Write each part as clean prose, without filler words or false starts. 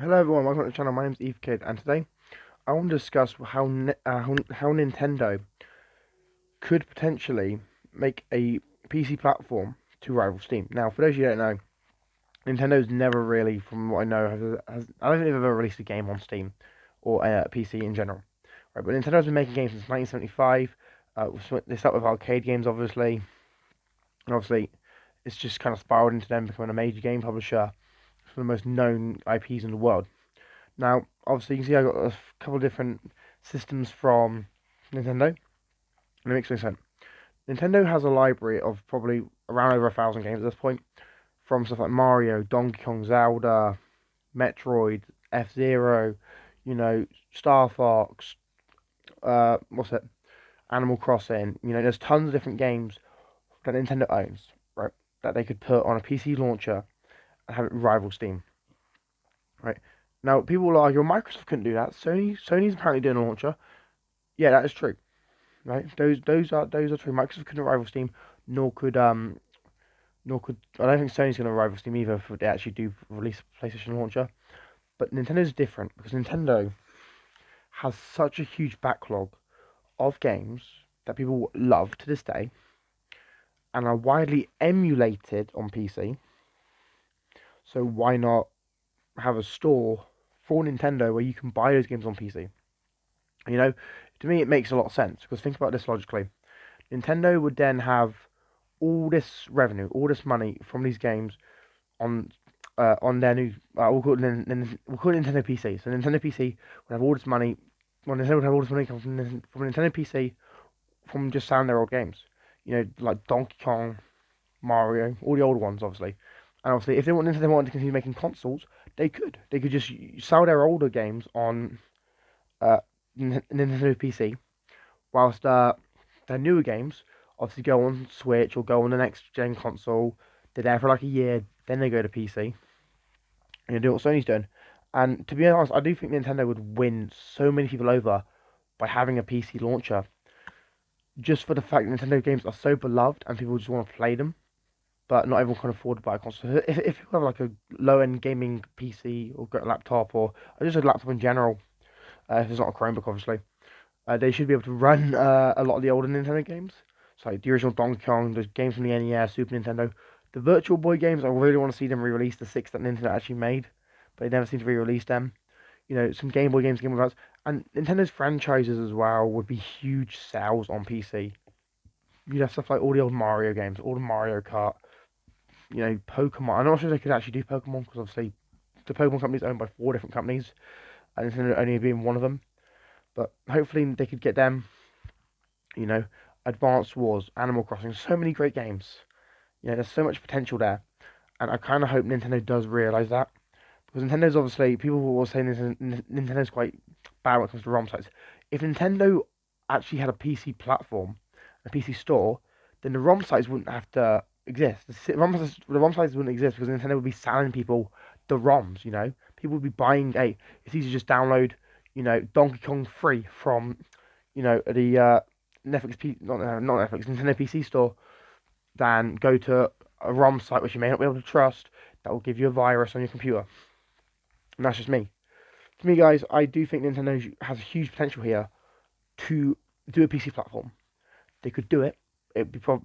Hello everyone, welcome to the channel. My name's Eve Kid, and today I want to discuss how Nintendo could potentially make a PC platform to rival Steam. Now, for those of you who don't know, Nintendo's never really, from what I know, I don't think they've ever released a game on Steam or a PC in general. Right, but Nintendo's been making games since 1975. So they start with arcade games, obviously, and obviously it's just kind of spiraled into them becoming a major game publisher for the most known IPs in the world. Now, obviously, you can see I got a couple of different systems from Nintendo, and it makes no sense. Nintendo has a library of probably around over 1,000 games at this point, from stuff like Mario, Donkey Kong, Zelda, Metroid, F Zero, Star Fox, what's it, Animal Crossing. There's tons of different games that Nintendo owns, right? That they could put on a PC launcher and have it rival Steam, right? Now, people will argue, well, Microsoft couldn't do that. Sony's apparently doing a launcher. Yeah, that is true. Right? Those are true. Microsoft couldn't rival Steam, nor could I don't think Sony's going to rival Steam either if they actually do release a PlayStation launcher. But Nintendo's different because Nintendo has such a huge backlog of games that people love to this day and are widely emulated on PC. So why not have a store for Nintendo where you can buy those games on PC? You know, to me it makes a lot of sense because think about this logically. Nintendo would then have all this revenue, all this money from these games on their new we'll call it Nintendo PC. So Nintendo PC would have all this money. Well, Nintendo would have all this money come from Nintendo PC from just selling their old games. Like Donkey Kong, Mario, all the old ones, obviously. And obviously, if they wanted to continue making consoles, they could. They could just sell their older games on uh, Nintendo PC, whilst their newer games obviously go on Switch or go on the next gen console. They're there for like a year, then they go to PC and do what Sony's doing. And to be honest, I do think Nintendo would win so many people over by having a PC launcher, just for the fact that Nintendo games are so beloved and people just want to play them, but not everyone can afford to buy a console. If you have like a low end gaming PC or got a laptop or just a laptop in general, if it's not a Chromebook, obviously, they should be able to run a lot of the older Nintendo games. So like the original Donkey Kong, those games from the NES, Super Nintendo, the Virtual Boy games. I really want to see them re-release the six that Nintendo actually made, but they never seem to re-release them. Some Game Boy games, Game Boy Advance, and Nintendo's franchises as well would be huge sales on PC. You'd have stuff like all the old Mario games, all the Mario Kart, Pokemon. I'm not sure they could actually do Pokemon because obviously the Pokemon company is owned by four different companies, and Nintendo only being one of them. But hopefully they could get them. You know, Advance Wars, Animal Crossing, so many great games. There's so much potential there, and I kind of hope Nintendo does realize that because Nintendo's obviously people were saying this. Nintendo's quite bad when it comes to ROM sites. If Nintendo actually had a PC platform, a PC store, then the ROM sites wouldn't have to exist. The ROM sites wouldn't exist because Nintendo would be selling people the ROMs. People would be buying. Hey, it's easy to just download. Donkey Kong free from the not Netflix, Nintendo PC store, than go to a ROM site which you may not be able to trust that will give you a virus on your computer. And that's just me. To me, guys, I do think Nintendo has a huge potential here to do a PC platform. They could do it. It'd be quite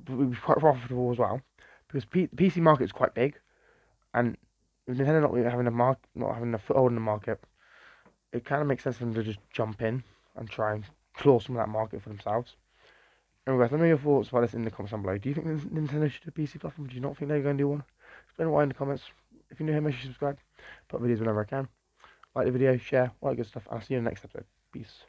profitable as well because the PC market is quite big, and with Nintendo not really having not having a foothold in the market, it kind of makes sense for them to just jump in and try and claw some of that market for themselves. Anyway, guys, let me know your thoughts about this in the comments down below. Do you think Nintendo should do a PC platform? Do you not think they're going to do one? Explain why in the comments. If you're new here, make sure you subscribe. Put videos whenever I can. Like the video, share, all that good stuff. I'll see you in the next episode. Peace.